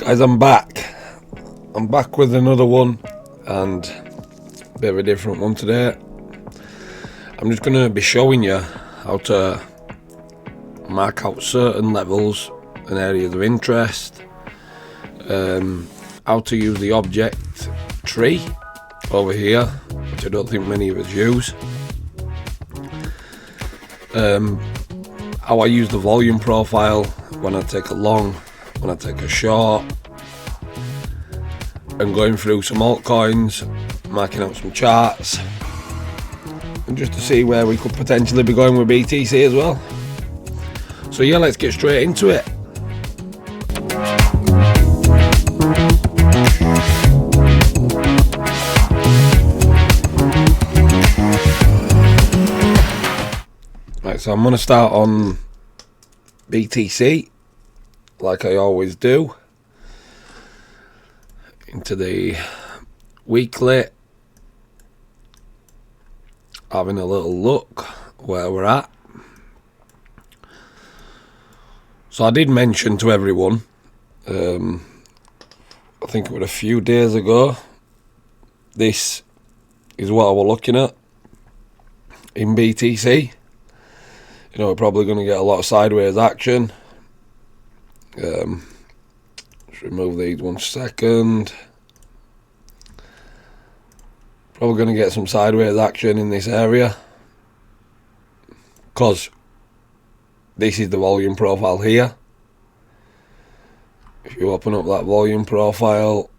Guys, I'm back. I'm back with another one, and a bit of a different one today. I'm just going to be showing you how to mark out certain levels and areas of interest, how to use the object tree over here, which I don't think many of us use, how I use the volume profile when I take a long, when I take a short, and going through some altcoins, marking out some charts, and just to see where we could potentially be going with BTC as well. So yeah, let's get straight into it. Right, so I'm going to start on BTC, like I always do. Into the weekly, having a little look where we're at. So I did mention to everyone, I think it was a few days ago, this is what I was looking at in BTC. You know, we're probably going to get a lot of sideways action. Let's remove these 1 second. Probably going to get some sideways action in this area, because this is the volume profile here. If you open up that volume profile,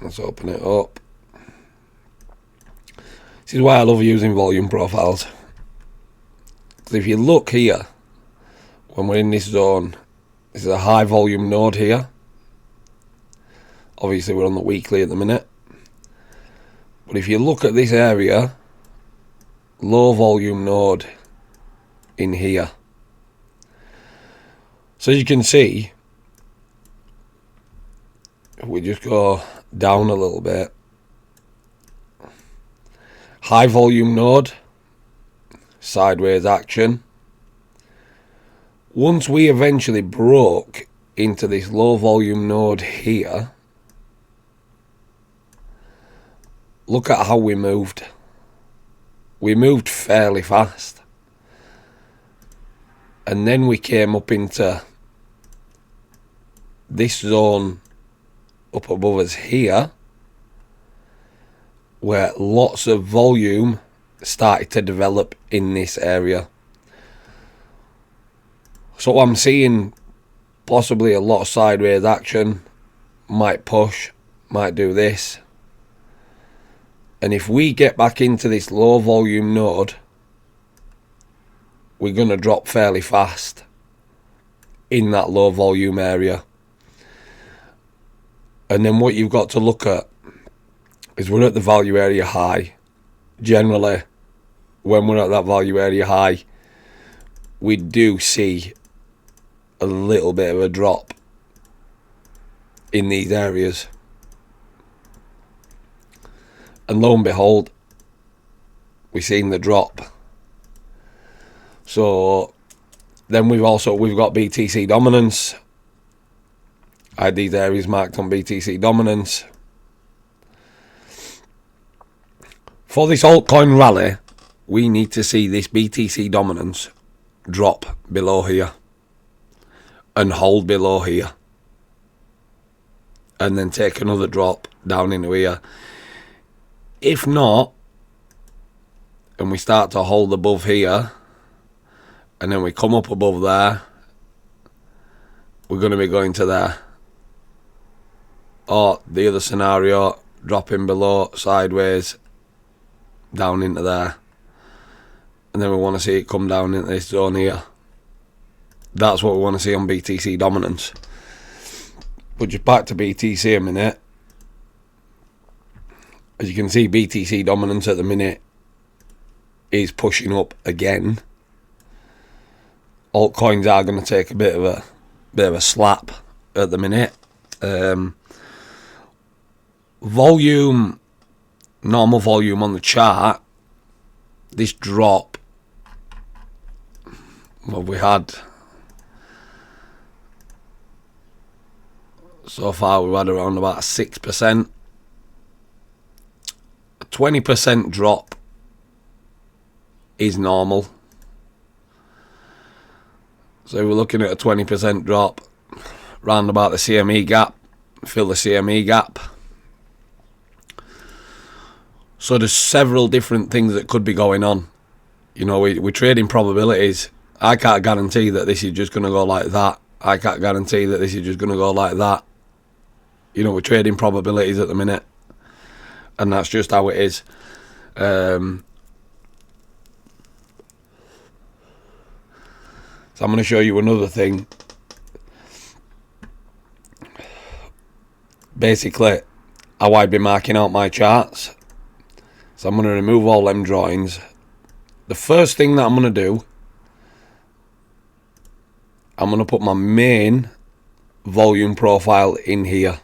let's open it up. This is why I love using volume profiles. Because if you look here, when we're in this zone, this is a high volume node here. Obviously we're on the weekly at the minute. But if you look at this area, low volume node in here. So as you can see, if we just go down a little bit, high volume node, sideways action. Once we eventually broke into this low volume node here, look at how we moved. We moved fairly fast. And then we came up into this zone up above us here, where lots of volume started to develop in this area. So I'm seeing possibly a lot of sideways action, might push, might do this. And if we get back into this low volume node, we're going to drop fairly fast in that low volume area. And then what you've got to look at is we're at the value area high. Generally, when we're at that value area high, we do see a little bit of a drop in these areas. And lo and behold, we've seen the drop. So then we've got BTC dominance. I had these areas marked on BTC dominance. For this altcoin rally, we need to see this BTC dominance drop below here and hold below here, and then take another drop down into here. If not, and we start to hold above here, and then we come up above there, we're going to be going to there. Or the other scenario, dropping below, sideways, down into there. And then we want to see it come down into this zone here. That's what we want to see on BTC dominance. But just back to BTC a minute. As you can see, BTC dominance at the minute is pushing up again. Altcoins are going to take a bit of a slap at the minute. Volume, normal volume on the chart, this drop, well, we had So far we've had around about 6%. A 20% drop is normal. So we're looking at a 20% drop round about the CME gap, fill the CME gap. So there's several different things that could be going on. You know, we're trading probabilities. I can't guarantee that this is just going to go like that. I can't guarantee that this is just going to go like that. You know, we're trading probabilities at the minute, and that's just how it is. So I'm going to show you another thing. Basically, how I've been marking out my charts. So I'm going to remove all them drawings. The first thing that I'm going to do, I'm going to put my main volume profile in here.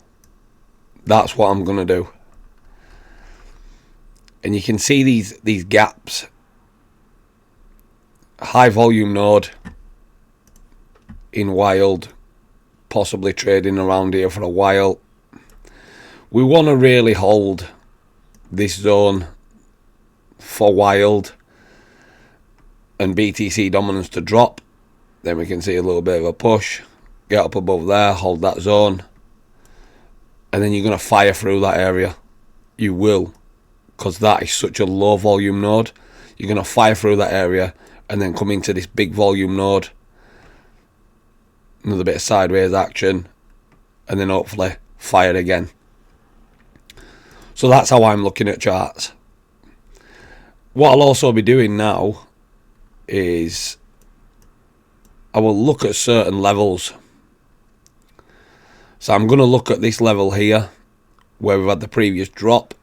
That's what I'm going to do. And you can see these gaps. High volume node in wild, possibly trading around here for a while. We want to really hold this zone for wild and BTC dominance to drop. Then we can see a little bit of a push, get up above there, hold that zone, and then you're going to fire through that area. You will, because that is such a low volume node. You're going to fire through that area and then come into this big volume node, another bit of sideways action, and then hopefully fire again. So that's how I'm looking at charts. What I'll also be doing now is I will look at certain levels. So I'm going to look at this level here where we've had the previous drop,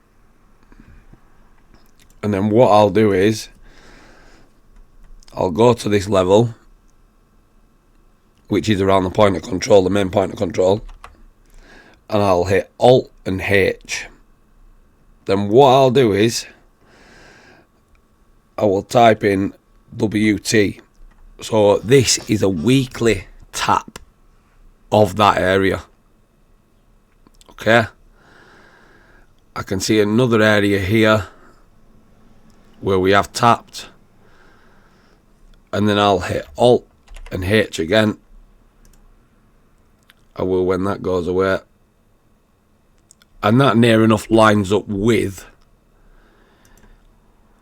and then what I'll do is I'll go to this level, which is around the point of control, the main point of control, and I'll hit Alt and H. Then what I'll do is I will type in WT. So this is a weekly tap of that area. Okay. I can see another area here where we have tapped. And then I'll hit Alt and H again. I will when that goes away. And that near enough lines up with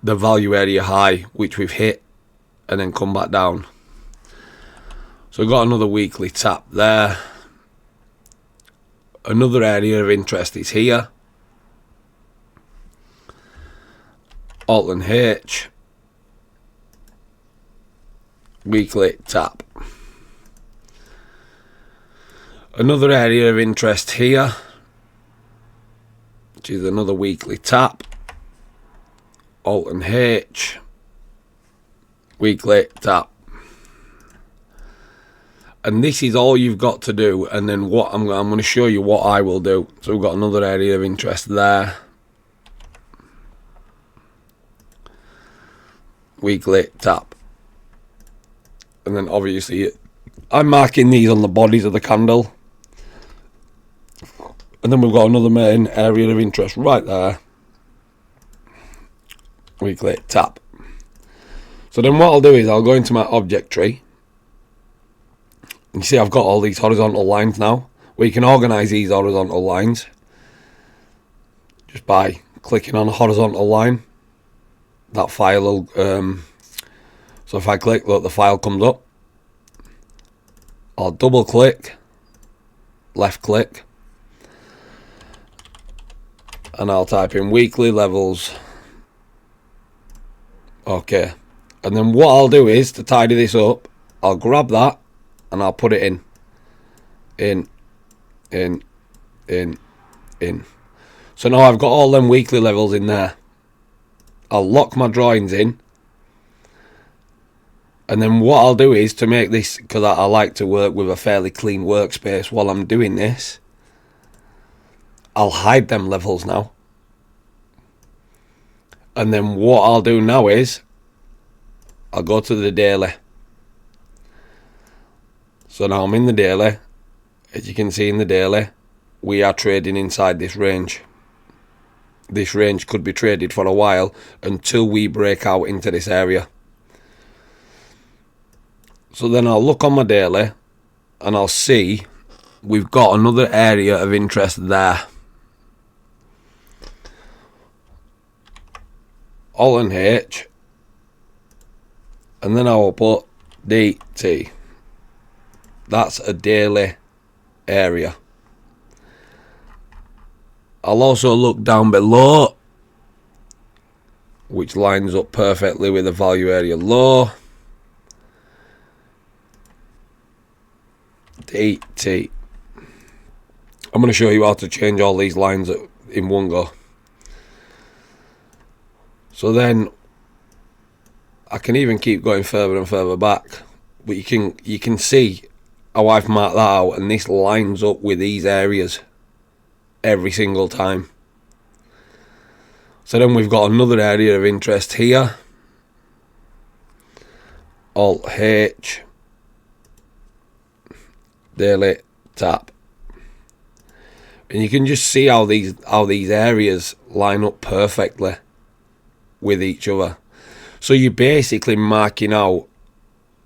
the value area high, which we've hit and then come back down. So we've got another weekly tap there. Another area of interest is here. Alt and H. Weekly tap. Another area of interest here, which is another weekly tap. Alt and H. Weekly tap. And this is all you've got to do. And then what I'm going to show you what I will do. So we've got another area of interest there. Weekly tap. And then obviously I'm marking these on the bodies of the candle. And then we've got another main area of interest right there. Weekly tap. So then what I'll do is I'll go into my object tree. You see I've got all these horizontal lines now. We can organise these horizontal lines just by clicking on a horizontal line. That file will, so if I click, look, the file comes up. I'll double click, left click, and I'll type in weekly levels. Okay, and then what I'll do is, to tidy this up, I'll grab that and I'll put it in. So now I've got all them weekly levels in there. I'll lock my drawings in. And then what I'll do is, to make this, because I like to work with a fairly clean workspace while I'm doing this, I'll hide them levels now. And then what I'll do now is, I'll go to the daily. So now I'm in the daily. As you can see in the daily, we are trading inside this range. This range could be traded for a while until we break out into this area. So then I'll look on my daily and I'll see we've got another area of interest there. Alt and H, and then I will put DT. That's a daily area. I'll also look down below, which lines up perfectly with the value area low. DT. I'm going to show you how to change all these lines in one go. So then I can even keep going further and further back, but you can see how I've marked that out, and this lines up with these areas every single time. So then we've got another area of interest here. Alt H, daily tap, and you can just see how these areas line up perfectly with each other. So you're basically marking out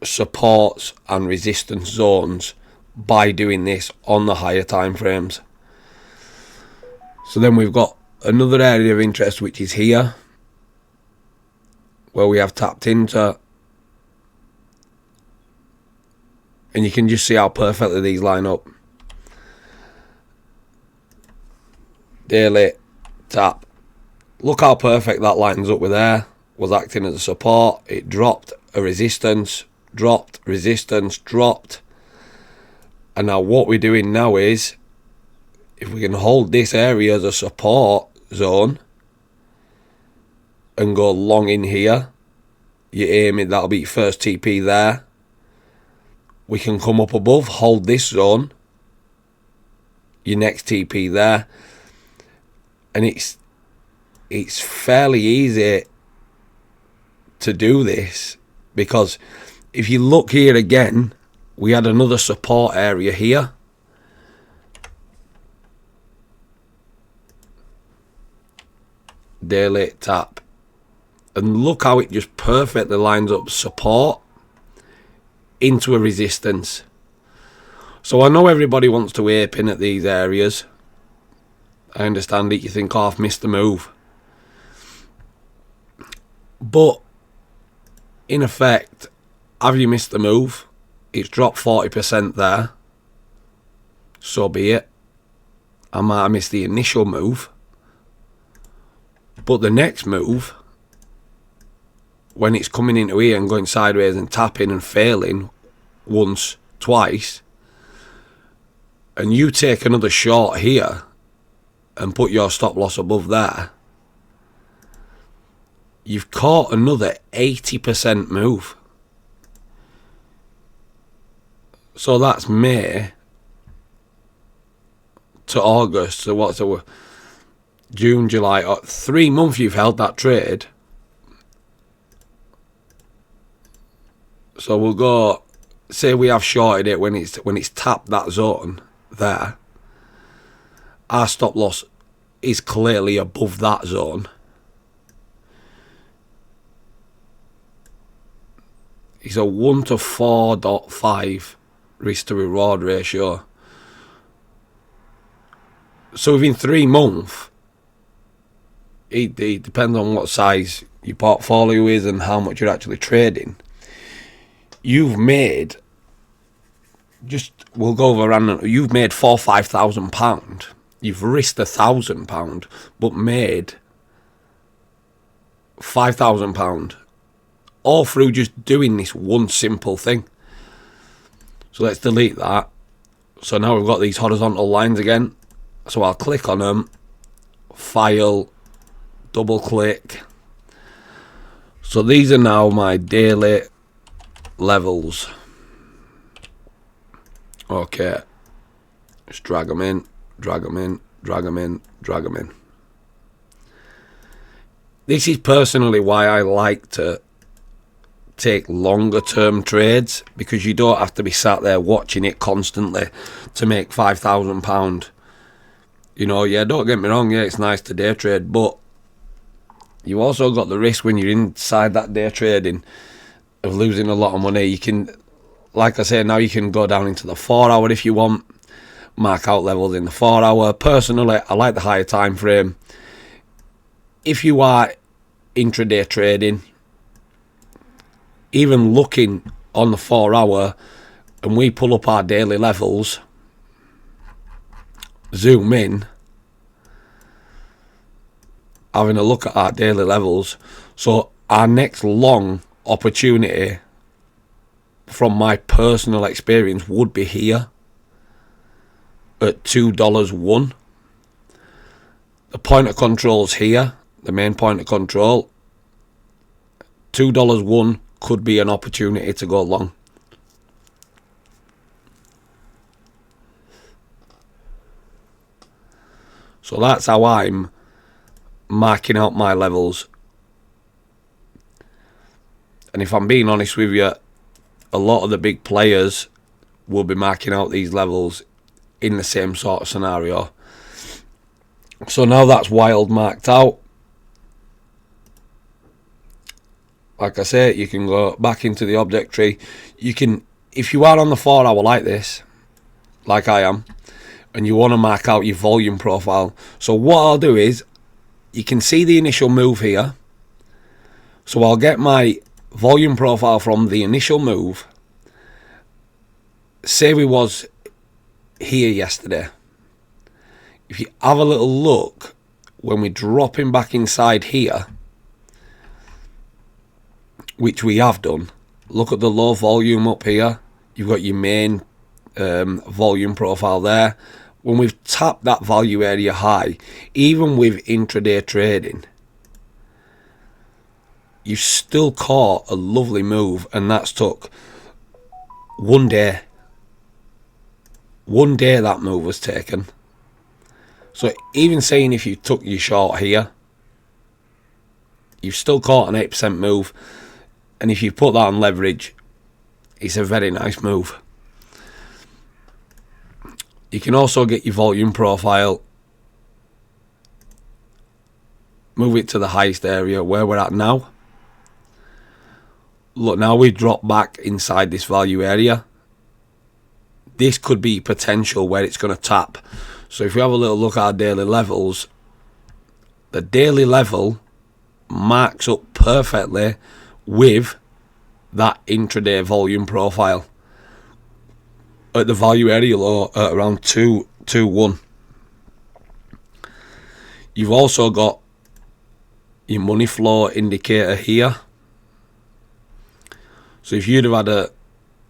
supports and resistance zones by doing this on the higher time frames. So then we've got another area of interest, which is here, where we have tapped into, and you can just see how perfectly these line up. Daily tap. Look how perfect that lines up with there. Was acting as a support. It dropped a resistance, dropped, resistance, dropped. And now what we're doing now is, if we can hold this area as a support zone and go long in here, you're aiming, that'll be your first TP there. We can come up above, hold this zone, your next TP there. And it's fairly easy to do this, because if you look here again, we had another support area here. Daily tap, and look how it just perfectly lines up support into a resistance. So I know everybody wants to ape in at these areas. I understand it. You think, oh, I've missed the move. But in effect, have you missed the move? It's dropped 40% there. So be it. I might have missed the initial move. But the next move, when it's coming into here and going sideways and tapping and failing once, twice, and you take another short here and put your stop loss above there, you've caught another 80% move. So that's May to August. So what's the June, July, 3 months you've held that trade. So we'll go, say we have shorted it when it's tapped that zone there. Our stop loss is clearly above that zone. It's a 1 to 4.5 risk to reward ratio. So within 3 months, it depends on what size your portfolio is and how much you're actually trading. You've made, we'll go over random, you've made £4,000-5,000. You've risked £1,000, but made £5,000. All through just doing this one simple thing. So let's delete that. So now we've got these horizontal lines again. So I'll click on them, file, double click. So these are now my daily levels. Okay, just drag them in, drag them in, drag them in, drag them in. This is personally why I like to take longer term trades, because you don't have to be sat there watching it constantly to make £5,000 You know, yeah, don't get me wrong, yeah, it's nice to day trade, but you also got the risk when you're inside that day trading of losing a lot of money. You can, like I say, now you can go down into the 4 hour if you want, mark out levels in the 4 hour. Personally, I like the higher time frame. If you are intraday trading, even looking on the 4 hour, and we pull up our daily levels, zoom in, having a look at our daily levels. So our next long opportunity, from my personal experience, would be here at $2.01. The point of control's here, the main point of control. $2.01 could be an opportunity to go long. So that's how I'm marking out my levels. And if I'm being honest with you, a lot of the big players will be marking out these levels in the same sort of scenario. So now that's wild marked out. Like I say, you can go back into the object tree. You can, if you are on the 4 hour like this, like I am, and you want to mark out your volume profile. So what I'll do is, you can see the initial move here. So I'll get my volume profile from the initial move. Say we was here yesterday. If you have a little look, when we're dropping back inside here, which we have done, look at the low volume up here. You've got your main volume profile there. When we've tapped that value area high, even with intraday trading, you still caught a lovely move, and that's took 1 day. 1 day that move was taken. So even saying if you took your short here, you've still caught an 8% move, and if you put that on leverage, it's a very nice move. You can also get your volume profile, move it to the highest area where we're at now. Look, now we drop back inside this value area. This could be potential where it's going to tap. So if we have a little look at our daily levels, the daily level marks up perfectly with that intraday volume profile at the value area low at around 221. You've also got your money flow indicator here. So if you'd have had a,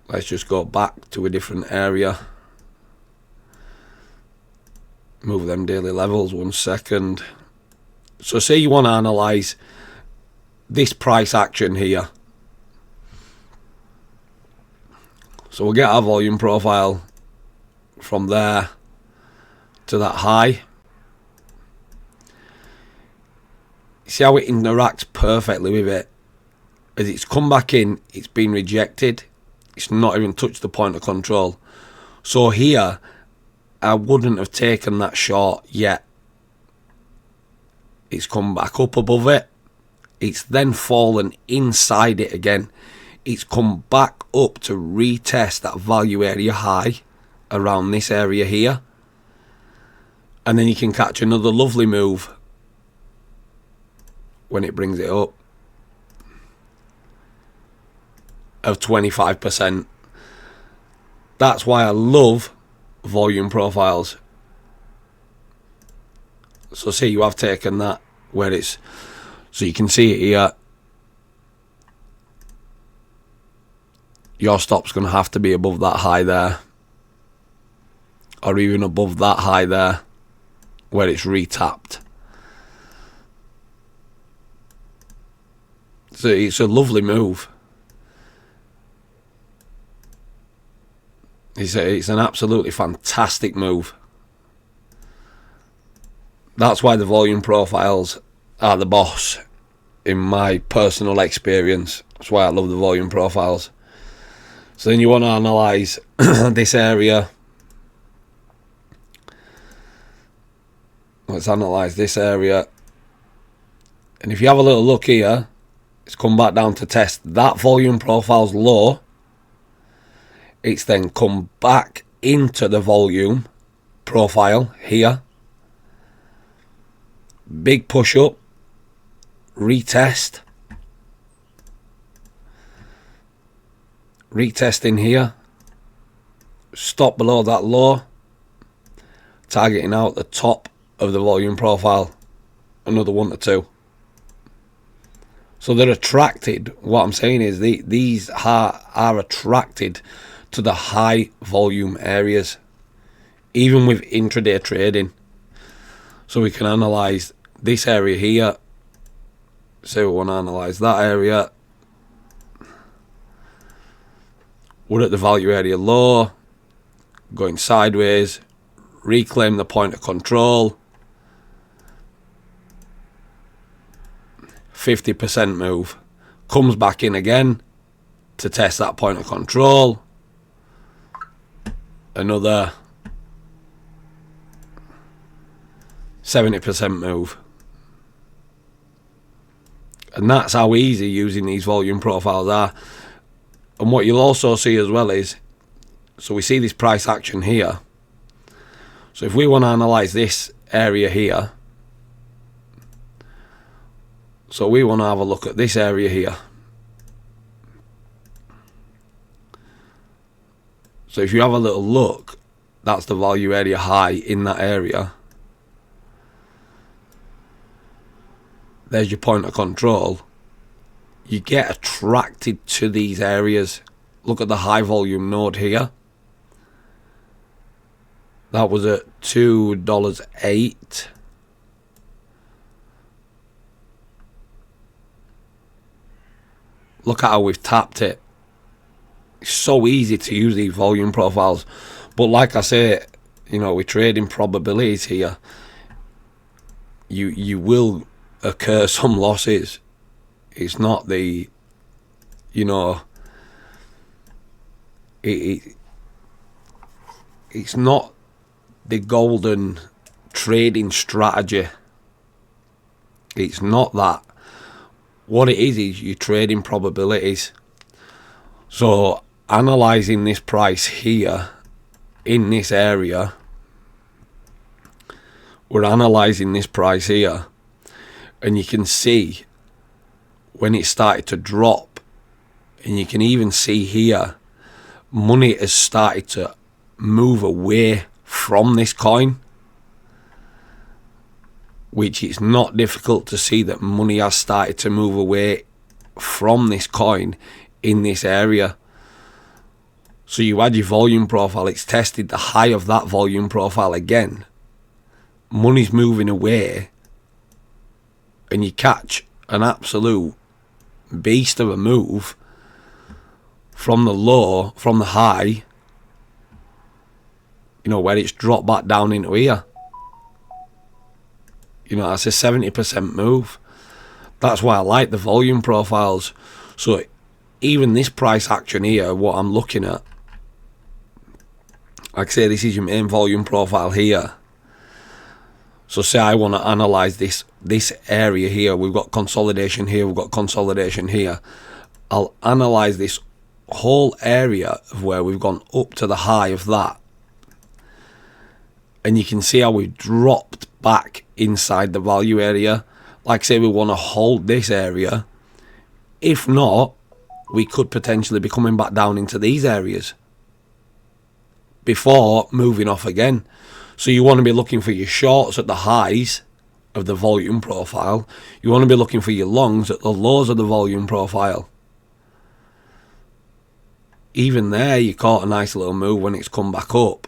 let's just go back to a different area, move them daily levels 1 second. So say you want to analyze this price action here. So we'll get our volume profile from there to that high. See how it interacts perfectly with it. As it's come back in, it's been rejected. It's not even touched the point of control. So here, I wouldn't have taken that short yet. It's come back up above it. It's then fallen inside it again. It's come back up to retest that value area high around this area here. And then you can catch another lovely move when it brings it up of 25%. That's why I love volume profiles. So see, you have taken that where it's, so you can see it here. Your stop's going to have to be above that high there, or even above that high there where it's retapped. So it's a lovely move. It's an absolutely fantastic move. That's why the volume profiles are the boss in my personal experience. That's why I love the volume profiles. So then you want to analyse this area. Let's analyse this area. And if you have a little look here, it's come back down to test that volume profile's low. It's then come back into the volume profile here. Big push up. Retest. Retesting here. Stop below that low. Targeting out the top of the volume profile. Another 1 to 2. So they're attracted. What I'm saying is these are attracted to the high volume areas, even with intraday trading. So we can analyze this area here. Say we want to analyze that area. We're at the value area low, going sideways, reclaim the point of control. 50% move, comes back in again to test that point of control. Another 70% move. And that's how easy using these volume profiles are. And what you'll also see as well is, so we see this price action here. So if we want to analyze this area here, so we want to have a look at this area here. So if you have a little look, that's the value area high in that area. There's your point of control. You get attracted to these areas. Look at the high volume node here. That was at $2.08. Look at how we've tapped it. It's so easy to use these volume profiles. But like I say, you know, we're trading probabilities here. You will occur some losses. It's not the, you know, it's not the golden trading strategy. It's not that. What it is you're trading probabilities. So analysing this price here in this area, we're analysing this price here, and you can see when it started to drop, and you can even see here money has started to move away from this coin, which it's not difficult to see that money has started to move away from this coin in this area. So you add your volume profile, it's tested the high of that volume profile again. Money's moving away, and you catch an absolute beast of a move from the low, from the high, you know, where it's dropped back down into here. You know, that's a 70% move. That's why I like the volume profiles. So even this price action here, what I'm looking at, like I say, this is your main volume profile here. So say I want to analyze this area here. We've got consolidation here, we've got consolidation here. I'll analyze this whole area of where we've gone up to the high of that. And you can see how we've dropped back inside the value area. Like I say, we want to hold this area. If not, we could potentially be coming back down into these areas before moving off again. So you want to be looking for your shorts at the highs of the volume profile. You want to be looking for your longs at the lows of the volume profile. Even there, you caught a nice little move when it's come back up.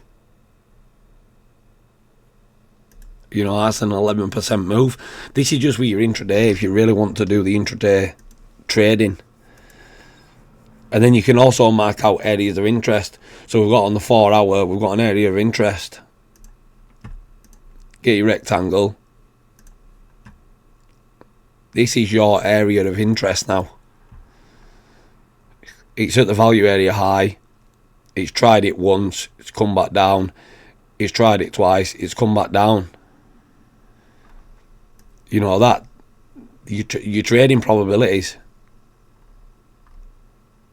You know, that's an 11% move. This is just with your intraday if you really want to do the intraday trading. And then you can also mark out areas of interest. So we've got on the 4 hour, we've got an area of interest. Get your rectangle. This is your area of interest now. It's at the value area high. It's tried it once, it's come back down. It's tried it twice, it's come back down. You know, that your trading probabilities.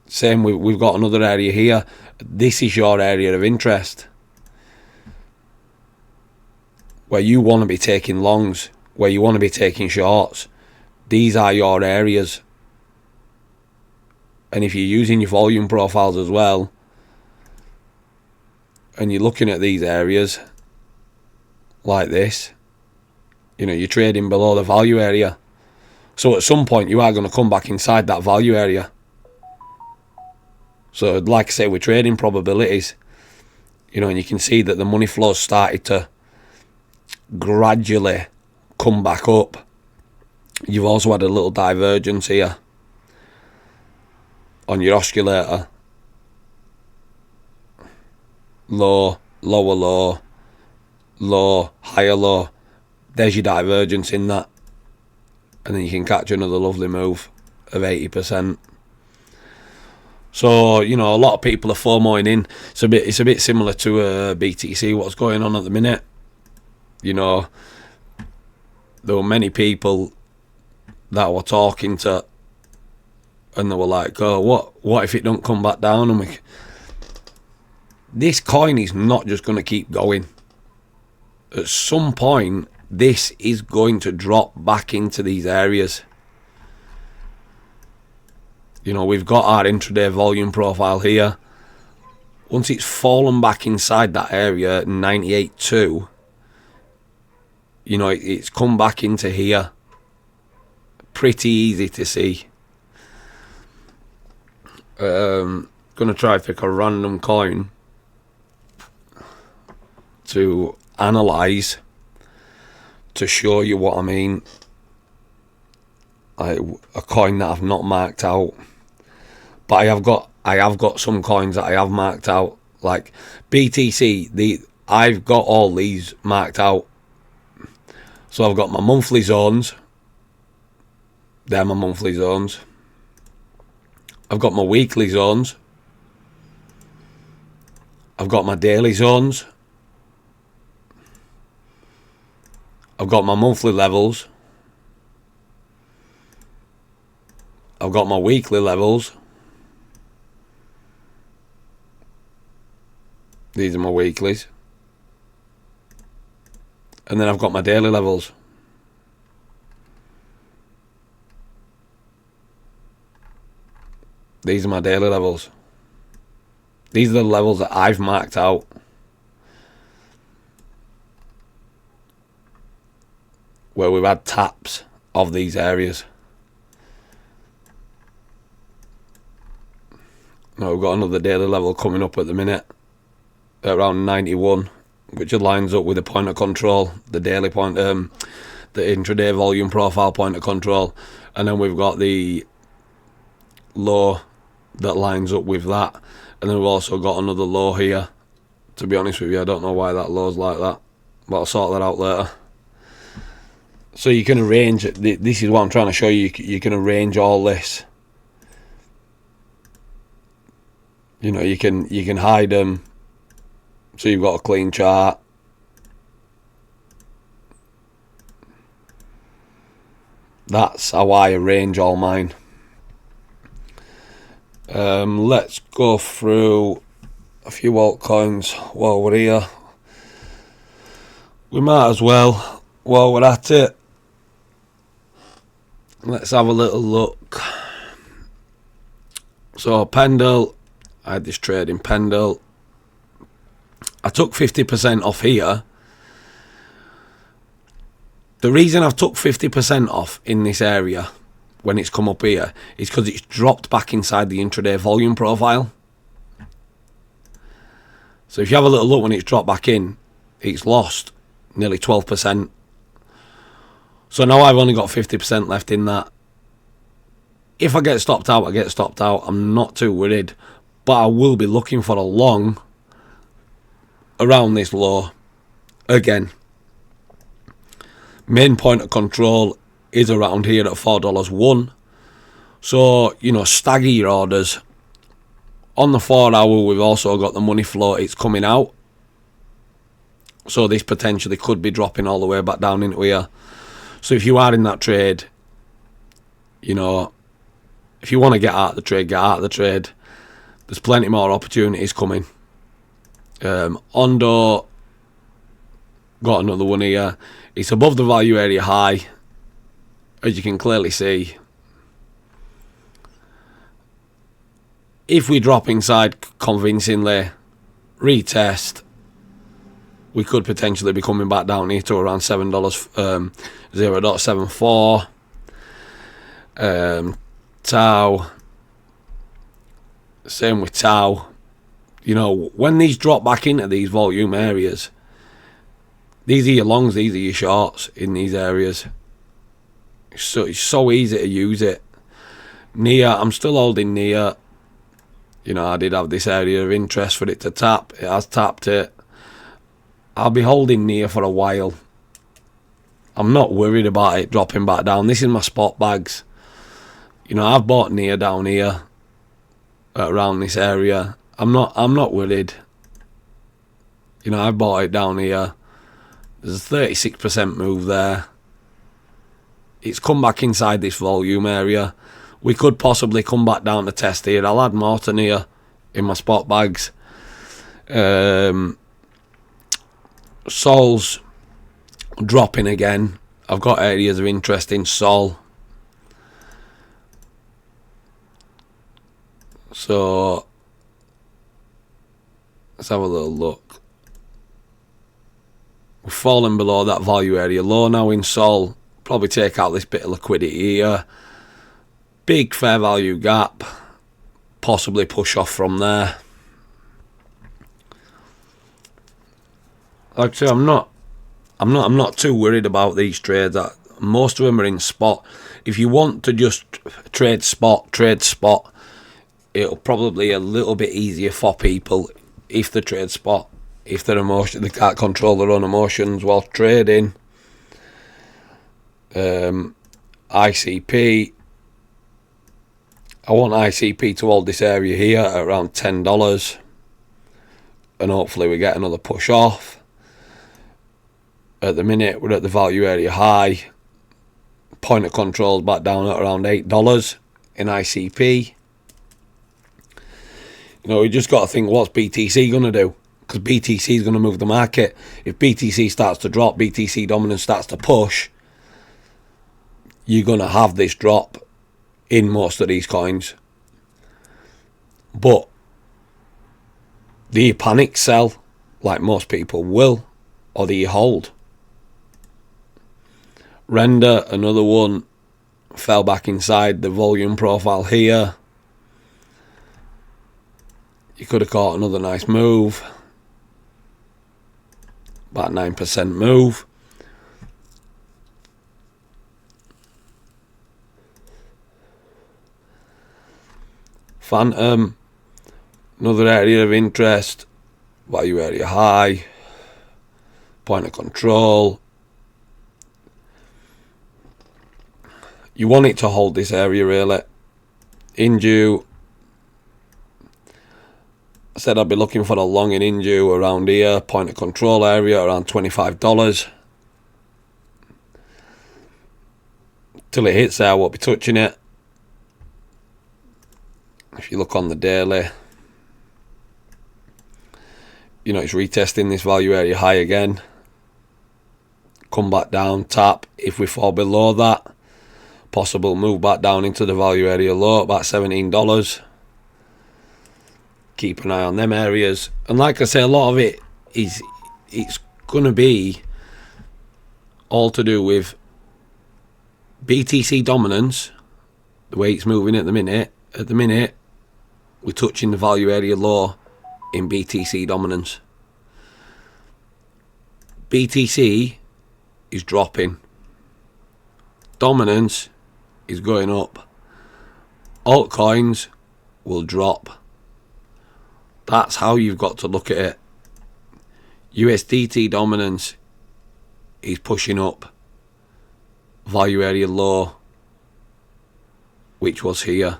Same, we've got another area here. This is your area of interest, where you want to be taking longs, where you want to be taking shorts. These are your areas. And if you're using your volume profiles as well, and you're looking at these areas like this, you know, you're trading below the value area. So at some point you are going to come back inside that value area. So like I say, we're trading probabilities, you know, and you can see that the money flows started to gradually come back up. You've also had a little divergence here on your oscillator. Low, lower low, low, higher low. There's your divergence in that. And then you can catch another lovely move of 80%. So, you know, a lot of people are FOMOing in. It's a bit similar to BTC, what's going on at the minute. You know, there were many people that were talking to, and they were like, oh, what if it don't come back down? And this coin is not just going to keep going. At some point, this is going to drop back into these areas. You know, we've got our intraday volume profile here. Once it's fallen back inside that area, 98.2, you know, it's come back into here. Pretty easy to see. Gonna try to pick a random coin to analyze, to show you what I mean. A coin that I've not marked out, but I have got some coins that I have marked out, like BTC. I've got all these marked out. So I've got my monthly zones. They're my monthly zones. I've got my weekly zones. I've got my daily zones. I've got my monthly levels. I've got my weekly levels. These are my weeklies. And then I've got my daily levels. These are my daily levels. These are the levels that I've marked out. Where we've had taps of these areas. Now we've got another daily level coming up at the minute, at around 91, which lines up with the point of control, the daily point, the intraday volume profile point of control, and then we've got the low that lines up with that, and then we've also got another low here. To be honest with you, I don't know why that low's like that, but I'll sort that out later. So you can arrange, this is what I'm trying to show you, you can arrange all this. You know, you can hide them, so you've got a clean chart. That's how I arrange all mine. Let's go through a few altcoins while we're here. We might as well, while we're at it, let's have a little look. So Pendle, I had this trade in Pendle. I took 50% off here. The reason I've took 50% off in this area when it's come up here is because it's dropped back inside the intraday volume profile. So if you have a little look, when it's dropped back in, it's lost nearly 12%. So now I've only got 50% left in that. If I get stopped out, I get stopped out. I'm not too worried. But I will be looking for a long around this low again. Main point of control is around here at $4.01. So, you know, stagger your orders. On the 4 hour, we've also got the money flow. It's coming out. So this potentially could be dropping all the way back down into here. So if you are in that trade, you know, if you want to get out of the trade, get out of the trade. There's plenty more opportunities coming. Ondo got another one here. It's above the value area high, as you can clearly see. If we drop inside convincingly, retest, we could potentially be coming back down here to around $7, 0.74. Tau, same with Tau. You know, when these drop back into these volume areas, these are your longs, these are your shorts in these areas. So it's so easy to use it. NIA, I'm still holding NIA. You know, I did have this area of interest for it to tap. It has tapped it. I'll be holding NIA for a while. I'm not worried about it dropping back down. This is my spot bags. You know, I've bought NIA down here, around this area. I'm not worried. You know, I bought it down here. There's a 36% move there. It's come back inside this volume area. We could possibly come back down to test here. I'll add more to NIA in my spot bags. Sol's dropping again. I've got areas of interest in Sol. So let's have a little look. We've fallen below that value area low now in Sol. Probably take out this bit of liquidity here. Big fair value gap. Possibly push off from there. Like I say, I'm not too worried about these trades. Most of them are in spot. If you want to just trade spot. It'll probably be a little bit easier for people if they trade spot. If they can't control their own emotions while trading. ICP. I want ICP to hold this area here at around $10. And hopefully we get another push off. At the minute, we're at the value area high. Point of control back down at around $8 in ICP. You know, we just got to think, what's BTC going to do? Because BTC is going to move the market. If BTC starts to drop, BTC dominance starts to push, you're going to have this drop in most of these coins. But do you panic sell like most people will, or do you hold? Render, another one, fell back inside the volume profile here. You could have caught another nice move. About 9% move. Phantom, another area of interest. Value area high. Point of control. You want it to hold this area really. Inju. I said I'd be looking for a long in Inju around here. Point of control area around $25. Till it hits there, I won't be touching it. If you look on the daily, you know, it's retesting this value area high again. Come back down, tap. If we fall below that, possible move back down into the value area low, about $17. Keep an eye on them areas. And like I say, a lot of it is, it's going to be all to do with BTC dominance, the way it's moving at the minute. At the minute, we're touching the value area low in BTC dominance. BTC is dropping. Dominance is going up. Altcoins will drop. That's how you've got to look at it. USDT dominance is pushing up. Value area low, which was here.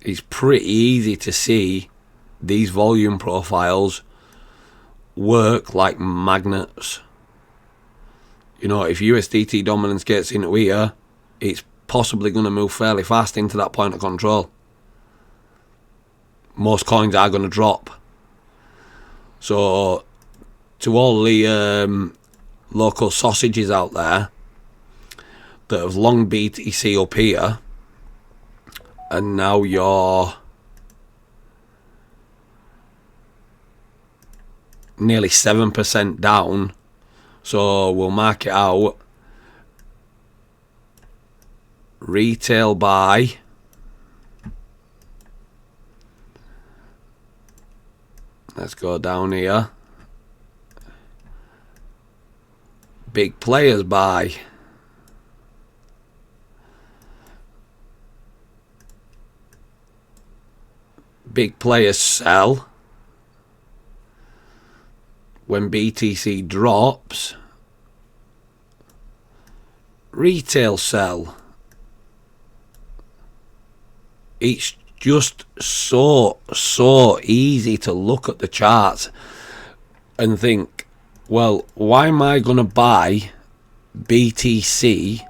It's pretty easy to see these volume profiles work like magnets. You know, if USDT dominance gets into here, it's possibly going to move fairly fast into that point of control. Most coins are going to drop. So, to all the local sausages out there that have long BTC up here, and now you're nearly 7% down, so we'll mark it out. Retail buy. Let's go down here. Big players buy. Big players sell. When BTC drops, retail sell. It's just so easy to look at the charts and think, well, why am I going to buy BTC?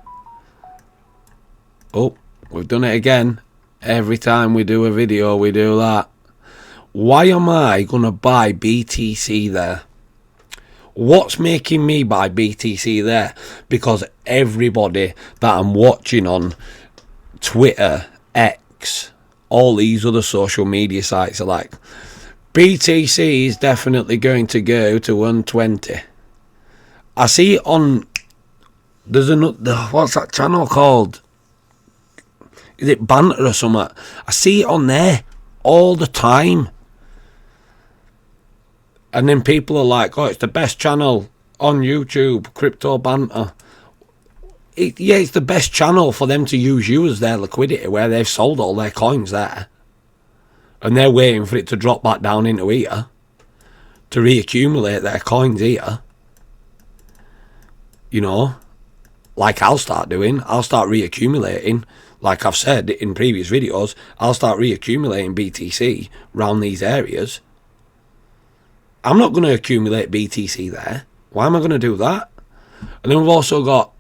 Oh, we've done it again. Every time we do a video, we do that. Why am I going to buy BTC there? What's making me buy BTC there? Because everybody that I'm watching on Twitter, X, all these other social media sites are like, BTC is definitely going to go to 120. I see it on, there's another, what's that channel called? Is it Banter or something? I see it on there all the time. And then people are like, oh, it's the best channel on YouTube, Crypto Banter. Yeah, it's the best channel for them to use you as their liquidity, where they've sold all their coins there. And they're waiting for it to drop back down into here to reaccumulate their coins here. You know, like I'll start doing. I'll start reaccumulating. Like I've said in previous videos, I'll start reaccumulating BTC around these areas. I'm not going to accumulate BTC there. Why am I going to do that? And then we've also got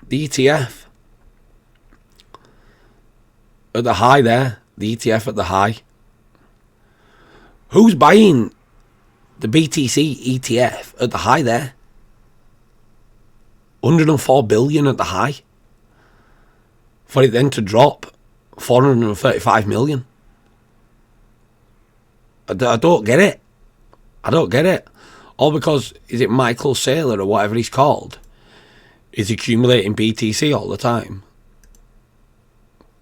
the ETF at the high there. The ETF at the high. Who's buying the BTC ETF at the high there? 104 billion at the high. For it then to drop 435 million. I don't get it. I don't get it. All because, is it Michael Saylor or whatever he's called, is accumulating BTC all the time.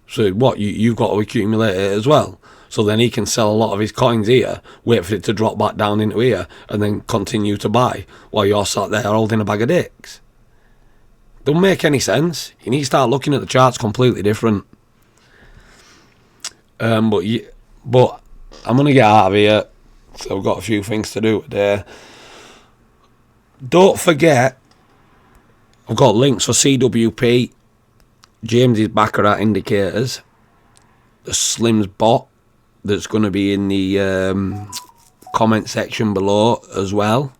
So what, you've got to accumulate it as well. So then he can sell a lot of his coins here, wait for it to drop back down into here, and then continue to buy while you're sat there holding a bag of dicks. Don't make any sense. You need to start looking at the charts completely different. But I'm going to get out of here. So I've got a few things to do today. Don't forget, I've got links for CWP, James's Baccarat indicators, the Slims bot that's going to be in the comment section below as well.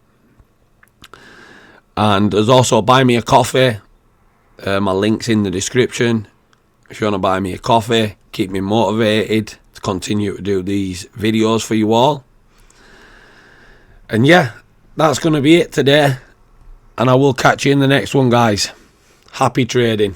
And there's also Buy Me a Coffee. My link's in the description. If you want to buy me a coffee, keep me motivated to continue to do these videos for you all. And yeah, that's going to be it today. And I will catch you in the next one, guys. Happy trading.